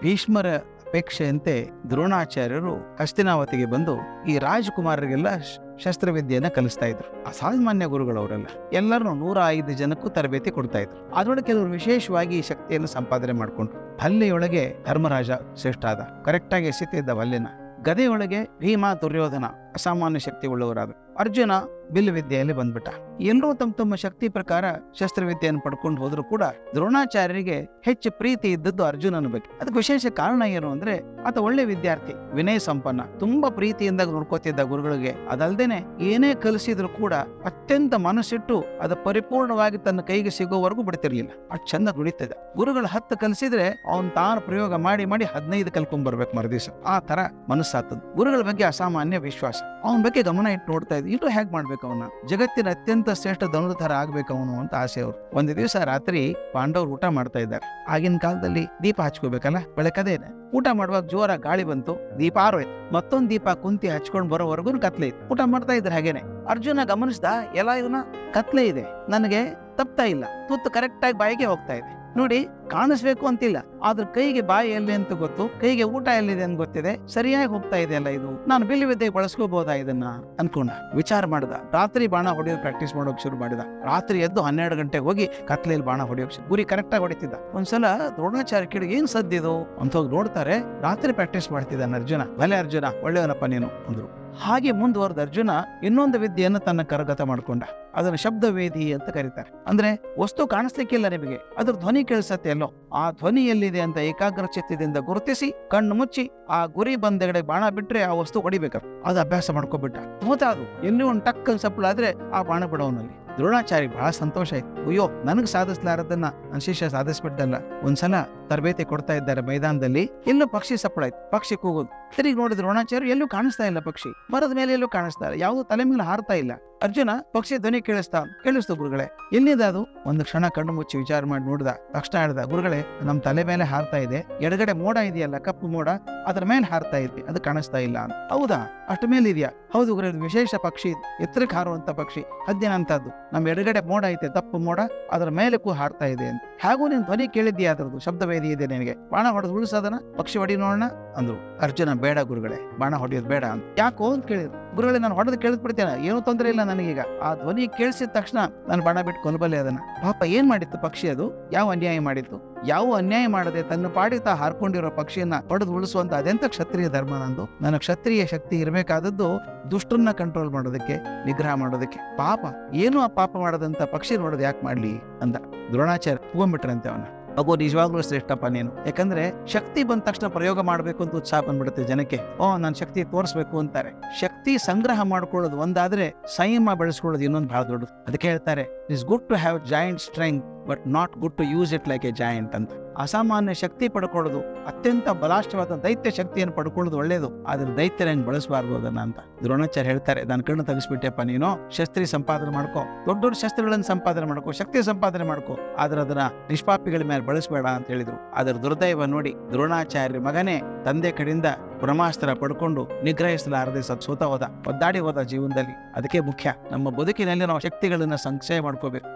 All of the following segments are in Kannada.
ಭೀಷ್ಮರ ಅಪೇಕ್ಷೆಯಂತೆ ದ್ರೋಣಾಚಾರ್ಯರು ಹಸ್ತಿನಾವತಿಗೆ ಬಂದು ಈ ರಾಜಕುಮಾರರಿಗೆಲ್ಲ ಶಸ್ತ್ರವಿದ್ಯೆಯನ್ನ ಕಲಿಸ್ತಾ ಇದ್ರು. ಅಸಾಮಾನ್ಯ ಗುರುಗಳವರೆಲ್ಲ. ಎಲ್ಲರೂ 105 ಜನಕ್ಕೂ ತರಬೇತಿ ಕೊಡ್ತಾ ಇದ್ರು. ಅದರೊಳಗೆ ಕೆಲವರು ವಿಶೇಷವಾಗಿ ಈ ಶಕ್ತಿಯನ್ನು ಸಂಪಾದನೆ ಮಾಡಿಕೊಂಡ್ರು. ಭಲ್ಲೆಯೊಳಗೆ ಧರ್ಮರಾಜ ಶ್ರೇಷ್ಠ ಆದ, ಕರೆಕ್ಟಾಗಿ ಎಸೆತಿದ್ದ ಭಲ್ಲೆನ. ಗದೆಯೊಳಗೆ ಭೀಮ ದುರ್ಯೋಧನ ಅಸಾಮಾನ್ಯ ಶಕ್ತಿ ಉಳ್ಳವರಾದ. ಅರ್ಜುನ ಬಿಲ್ಲು ವಿದ್ಯೆಯಲ್ಲಿ ಬಂದ್ಬಿಟ್ಟ. ಎಲ್ಲರೂ ತಮ್ಮ ಶಕ್ತಿ ಪ್ರಕಾರ ಶಸ್ತ್ರವಿದ್ಯೆಯನ್ನು ಪಡ್ಕೊಂಡು ಹೋದ್ರು ಕೂಡ ದ್ರೋಣಾಚಾರ್ಯರಿಗೆ ಹೆಚ್ಚು ಪ್ರೀತಿ ಇದ್ದದ್ದು ಅರ್ಜುನನ ಬಗ್ಗೆ. ಅದಕ್ಕೆ ವಿಶೇಷ ಕಾರಣ ಏನು ಅಂದ್ರೆ ಆತ ಒಳ್ಳೆ ವಿದ್ಯಾರ್ಥಿ, ವಿನಯ ಸಂಪನ್ನ, ತುಂಬಾ ಪ್ರೀತಿಯಿಂದ ನೋಡ್ಕೋತಿದ್ದ ಗುರುಗಳಿಗೆ. ಅದಲ್ದೇನೆ ಏನೇ ಕಲಿಸಿದ್ರು ಕೂಡ ಅತ್ಯಂತ ಮನಸ್ಸಿಟ್ಟು ಅದು ಪರಿಪೂರ್ಣವಾಗಿ ತನ್ನ ಕೈಗೆ ಸಿಗೋವರೆಗೂ ಬಿಡ್ತಿರ್ಲಿಲ್ಲ. ಅಷ್ಟು ಚಂದ ದುಡಿತಿದ್ದ. ಗುರುಗಳು 10 ಕಲಿಸಿದ್ರೆ ಅವನ್ ತಾನು ಪ್ರಯೋಗ ಮಾಡಿ 15 ಕಲ್ಕೊಂಡ್ ಬರ್ಬೇಕು ಮರುದಿವಸ. ಆ ತರ ಮನಸ್ಸಾತದ. ಗುರುಗಳ ಬಗ್ಗೆ ಅಸಾಮಾನ್ಯ ವಿಶ್ವಾಸ. ಅವನ ಬಗ್ಗೆ ಗಮನ ಇಟ್ಟು ನೋಡ್ತಾ ಇದ್ದ. ಇಟ್ಟು ಹೇಗೆ ಮಾಡ್ಬೇಕು ಅವನ, ಜಗತ್ತಿನ ಅತ್ಯಂತ ಶ್ರೇಷ್ಠ ಧನುರ್ಧರ ಆಗ್ಬೇಕು ಅವನು ಅಂತ ಆಸೆ ಅವ್ರು. ಒಂದು ದಿವಸ ರಾತ್ರಿ ಪಾಂಡವರು ಊಟ ಮಾಡ್ತಾ ಇದ್ದಾರೆ. ಆಗಿನ ಕಾಲದಲ್ಲಿ ದೀಪ ಹಚ್ಕೋಬೇಕಲ್ಲ, ಬೆಳಕದೇನೆ. ಊಟ ಮಾಡುವಾಗ ಜೋರ ಗಾಳಿ ಬಂತು, ದೀಪ ಆರೋಯ್ತು. ಮತ್ತೊಂದು ದೀಪ ಕುಂತಿ ಹಚ್ಕೊಂಡ್ ಬರೋವರೆಗೂ ಕತ್ಲೆ ಇತ್ತು. ಊಟ ಮಾಡ್ತಾ ಇದ್ರೆ ಹಾಗೇನೆ ಅರ್ಜುನ ಗಮನಿಸ್ದ, ಎಲ್ಲ ಇವನ ಕತ್ಲೆ ಇದೆ, ನನಗೆ ತಪ್ತಾ ಇಲ್ಲ, ತುತ್ತು ಕರೆಕ್ಟ್ ಆಗಿ ಬಾಯಿಗೆ ಹೋಗ್ತಾ ಇದೆ. ನೋಡಿ, ಕಾಣಿಸ್ಬೇಕು ಅಂತಿಲ್ಲ, ಆದ್ರೆ ಕೈಗೆ ಬಾಯಿ ಎಲ್ಲಿ ಅಂತ ಗೊತ್ತು, ಕೈಗೆ ಊಟ ಎಲ್ಲಿದೆ ಅಂತ ಗೊತ್ತಿದೆ, ಸರಿಯಾಗಿ ಹೋಗ್ತಾ ಇದೆಯಲ್ಲ, ಇದು ನಾನು ಬಿಲ್ಲು ವಿದ್ಯೆ ಬಳಸ್ಕೋಬಹುದಾ ಇದನ್ನ ಅನ್ಕೊಂಡ. ವಿಚಾರ ಮಾಡ್ದ. ರಾತ್ರಿ ಬಾಣ ಹೊಡೆಯೋದು ಪ್ರಾಕ್ಟೀಸ್ ಮಾಡೋಕೆ ಶುರು ಮಾಡಿದ. ರಾತ್ರಿ ಎದ್ದು 12 ಗಂಟೆಗೆ ಹೋಗಿ ಕತ್ಲೆಯಲ್ಲಿ ಬಾಣ ಹೊಡೆಯೋಕೆ ಗುರಿ ಕರೆಕ್ಟ್ ಆಗಿ ಹೊಡಿತಿದ್ದ. ಒಂದ್ಸಲ ದ್ರೋಣಾಚಾರ್ಯ ಕೇಳಿ ಏನ್ ಸದ್ದಿದು ಅಂತ ಹೋಗಿ ನೋಡ್ತಾರೆ. ರಾತ್ರಿ ಪ್ರಾಕ್ಟೀಸ್ ಮಾಡ್ತಿದ್ದಾನೆ ಅರ್ಜುನ. ಭಲೆ ಅರ್ಜುನ, ಒಳ್ಳೆಯವನಪ್ಪ ನೀನು ಅಂದ್ರು. ಹಾಗೆ ಮುಂದುವರೆದ ಅರ್ಜುನ ಇನ್ನೊಂದು ವಿದ್ಯೆಯನ್ನು ತನ್ನ ಕರಗತ ಮಾಡ್ಕೊಂಡ. ಅದನ್ನು ಶಬ್ದವೇದಿ ಅಂತ ಕರೀತಾರೆ. ಅಂದ್ರೆ ವಸ್ತು ಕಾಣಿಸ್ಲಿಕ್ಕಿಲ್ಲ ನಿಮಗೆ, ಅದ್ರ ಧ್ವನಿ ಕೇಳಿಸತ್ತೆ ಎಲ್ಲೋ. ಆ ಧ್ವನಿ ಎಲ್ಲಿದೆ ಅಂತ ಏಕಾಗ್ರ ಚಿತ್ತದಿಂದ ಗುರುತಿಸಿ ಕಣ್ಣು ಮುಚ್ಚಿ ಆ ಗುರಿ ಬಂದೆಗಡೆ ಬಾಣ ಬಿಟ್ರೆ ಆ ವಸ್ತು ಹೊಡಿಬೇಕು. ಅದು ಅಭ್ಯಾಸ ಮಾಡ್ಕೊಬಿಟ್ಟ. ಅದು ಎಲ್ಲಿ ಒಂದು ಟಕ್ಕನ್ ಸಪ್ಪಳಾದ್ರೆ ಆ ಬಾಣ ಬಿಡೋನಲ್ಲಿ. ದ್ರೋಣಾಚಾರ್ಯ ಬಹಳ ಸಂತೋಷ ಆಯ್ತು. ಅಯ್ಯೋ, ನನಗ್ ಸಾಧಿಸ್ಲಾರದನ್ನ ನನ್ನ ಶಿಷ್ಯ ಸಾಧಿಸ್ಬಿಟ್ಟಲ್ಲ. ಒಂದ್ಸಲ ತರಬೇತಿ ಕೊಡ್ತಾ ಇದ್ದಾರೆ ಮೈದಾನದಲ್ಲಿ. ಎಲ್ಲೂ ಪಕ್ಷಿ ಸಪ್ಪಳಾಯ್ತು, ಪಕ್ಷಿ ಕೂಗೋದು. ತಿರುಗಿ ನೋಡಿದ್ರು ದ್ರೋಣಾಚಾರ್ಯ, ಎಲ್ಲೂ ಕಾಣಿಸ್ತಾ ಇಲ್ಲ ಪಕ್ಷಿ. ಮರದ ಮೇಲೆ ಎಲ್ಲೂ ಕಾಣಿಸ್ತಾ ಇಲ್ಲ, ಯಾವುದು ತಲೆ ಮೇಲೆ ಹಾರ್ತಾ ಇಲ್ಲ. ಅರ್ಜುನ ಪಕ್ಷಿ ಧ್ವನಿ ಕೇಳಿಸ್ತು ಗುರುಗಳೇ, ಎಲ್ಲಿದೆ ಅದು? ಒಂದು ಕ್ಷಣ ಕಣ್ಣು ಮುಚ್ಚಿ ವಿಚಾರ ಮಾಡಿ ನೋಡ್ದ. ತಕ್ಷಣ ಹೇಳ್ದ, ಗುರುಗಳೇ, ನಮ್ ತಲೆ ಮೇಲೆ ಹಾರ್ತಾ ಇದೆ, ಎಡಗಡೆ ಮೋಡ ಇದೆಯಲ್ಲ, ಕಪ್ಪು ಮೋಡ, ಅದ್ರ ಮೇಲೆ ಹಾರ್ತಾ ಇದ್ವಿ, ಅದು ಕಾಣಿಸ್ತಾ ಇಲ್ಲ ಅಂತ. ಹೌದಾ, ಅಷ್ಟು ಮೇಲೆ ಇದೆಯಾ? ಹೌದು ಗುರುಗಳೇ, ವಿಶೇಷ ಪಕ್ಷಿ, ಎತ್ತರಕ್ಕೆ ಹಾರುವಂತ ಪಕ್ಷಿ, ಹದ್ದಿನಂತದ್ದು. ನಮ್ ಎಡಗಡೆ ಮೋಡ ಐತೆ, ತಪ್ಪು ಮೋಡ, ಅದ್ರ ಮೇಲಕ್ಕೂ ಹಾರ್ತಾ ಇದೆ ಅಂತ. ಹಾಗೂ ನೀನ್ ಧ್ವನಿ ಕೇಳಿದ್ಯಾ ಅದ್ರದ್ದು? ಶಬ್ದವೇದಿ ಇದೆ ನಿನಗೆ, ಬಾಣ ಹೊಡೆದು ಉಳಿಸೋದನ್ನ, ಪಕ್ಷಿ ಹೊಡಿ ನೋಡೋಣ ಅಂದ್ರು. ಅರ್ಜುನ, ಬೇಡ ಗುರುಗಳೇ, ಬಾಣ ಹೊಡೆಯೋದು ಬೇಡ ಅಂತ. ಯಾಕೋ ಅಂತ ಕೇಳಿದ್ರು. ಗುರುಗಳೇ, ನಾನು ಹೊಡೆದು ಕೇಳಿಸ್ಬಿಡ್ತೇನೆ, ಏನೂ ತೊಂದರೆ ಇಲ್ಲ ನನಗೀಗ. ಆ ಧ್ವನಿ ಕೇಳಿಸಿದ ತಕ್ಷಣ ನಾನು ಬಾಣ ಬಿಟ್ಟು ಕೊಲ್ಬಲ್ಲೆ ಅದನ್ನ. ಪಾಪ ಏನ್ ಮಾಡಿತ್ತು ಪಕ್ಷಿ? ಅದು ಯಾವ ಅನ್ಯಾಯ ಮಾಡಿತ್ತು? ಯಾವ ಅನ್ಯಾಯ ಮಾಡದೆ ತನ್ನ ಪಾಡಿ ತಾ ಹಾರ್ಕೊಂಡಿರೋ ಪಕ್ಷಿಯನ್ನ ಹೊಡೆದು ಉಳಿಸುವಂತ ಅದೆಂತ ಕ್ಷತ್ರಿಯ ಧರ್ಮ ನಂದು? ನನ್ನ ಕ್ಷತ್ರಿಯ ಶಕ್ತಿ ಇರಬೇಕಾದದ್ದು ದುಷ್ಟರನ್ನ ಕಂಟ್ರೋಲ್ ಮಾಡೋದಕ್ಕೆ, ನಿಗ್ರಹ ಮಾಡೋದಕ್ಕೆ. ಪಾಪ ಏನು ಆ ಪಾಪ ಮಾಡದಂತ ಪಕ್ಷಿ ನೋಡೋದು ಯಾಕೆ ಮಾಡ್ಲಿ ಅಂದ. ದ್ರೋಣಾಚಾರ್ಯ ತಗೊಂಡ್ಬಿಟ್ರಂತೆ ಅವನ. ಅಗೋ, ನಿಜವಾಗ್ಲೂ ಶ್ರೇಷ್ಠಪ್ಪ ನೀನು. ಯಾಕಂದ್ರೆ ಶಕ್ತಿ ಬಂದ ತಕ್ಷಣ ಪ್ರಯೋಗ ಮಾಡ್ಬೇಕು ಅಂತ ಉತ್ಸಾಹ ಬಂದ್ಬಿಡುತ್ತೆ ಜನಕ್ಕೆ. ನಾನು ಶಕ್ತಿ ತೋರಿಸ್ಬೇಕು ಅಂತಾರೆ. ಶಕ್ತಿ ಸಂಗ್ರಹ ಮಾಡ್ಕೊಳ್ಳೋದು ಒಂದಾದ್ರೆ ಸಂಯಮ ಬೆಳೆಸ್ಕೊಳ್ಳೋದು ಇನ್ನೊಂದು ಬಹಳ ದೊಡ್ಡದು. ಅದಕ್ಕೆ ಹೇಳ್ತಾರೆ, it's good to have joint strength but not good to use it like a joint ಅಂತ. ಅಸಾಮಾನ್ಯ ಶಕ್ತಿ ಪಡ್ಕೊಳ್ಳೋದು, ಅತ್ಯಂತ ಬಲಾಷ್ಟವಾದ ದೈತ್ಯ ಶಕ್ತಿಯನ್ನು ಪಡ್ಕೊಳ್ಳೋದು ಒಳ್ಳೇದು, ಆದ್ರೆ ದೈತ್ಯರನ್ನು ಬಳಸಬಾರ್ದು ಅದನ್ನ ಅಂತ ದ್ರೋಣಾಚಾರ್ಯ ಹೇಳ್ತಾರೆ. ನಾನು ಕಣ್ಣು ತೆಗಿಸ್ಬಿಟ್ಟೆಪ್ಪ ನೀನು. ಶಸ್ತ್ರಿ ಸಂಪಾದನೆ ಮಾಡ್ಕೋ, ದೊಡ್ಡ ದೊಡ್ಡ ಶಸ್ತ್ರಗಳನ್ನು ಸಂಪಾದನೆ ಮಾಡ್ಕೋ, ಶಕ್ತಿ ಸಂಪಾದನೆ ಮಾಡ್ಕೋ, ಆದ್ರೆ ಅದನ್ನ ನಿಷ್ಪಾಪಿಗಳ ಮೇಲೆ ಬಳಸಬೇಡ ಅಂತ ಹೇಳಿದ್ರು. ಅದರ ದುರ್ದೈವ ನೋಡಿ ದ್ರೋಣಾಚಾರ್ಯ ಮಗನೇ ತಂದೆ ಕಡೆಯಿಂದ ಬ್ರಹ್ಮಾಸ್ತ್ರ ಪಡ್ಕೊಂಡು ನಿಗ್ರಹಿಸಲಾರದೆ ಸೋತ ಹೋದ, ಒದ್ದಾಡಿ ಹೋದ ಜೀವನದಲ್ಲಿ. ಅದಕ್ಕೆ ಮುಖ್ಯ, ನಮ್ಮ ಬದುಕಿನಲ್ಲಿ ನಾವು ಶಕ್ತಿಗಳನ್ನ ಸಂಚಯ ಮಾಡ್ಕೋಬೇಕು,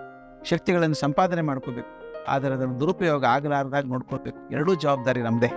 ಶಕ್ತಿಗಳನ್ನು ಸಂಪಾದನೆ ಮಾಡ್ಕೋಬೇಕು, ಆದರೆ ಅದನ್ನು ದುರುಪಯೋಗ ಆಗಲಾರದಾಗ ನೋಡ್ಕೋಬೇಕು. ಎರಡೂ ಜವಾಬ್ದಾರಿ ನಮ್ದೇ.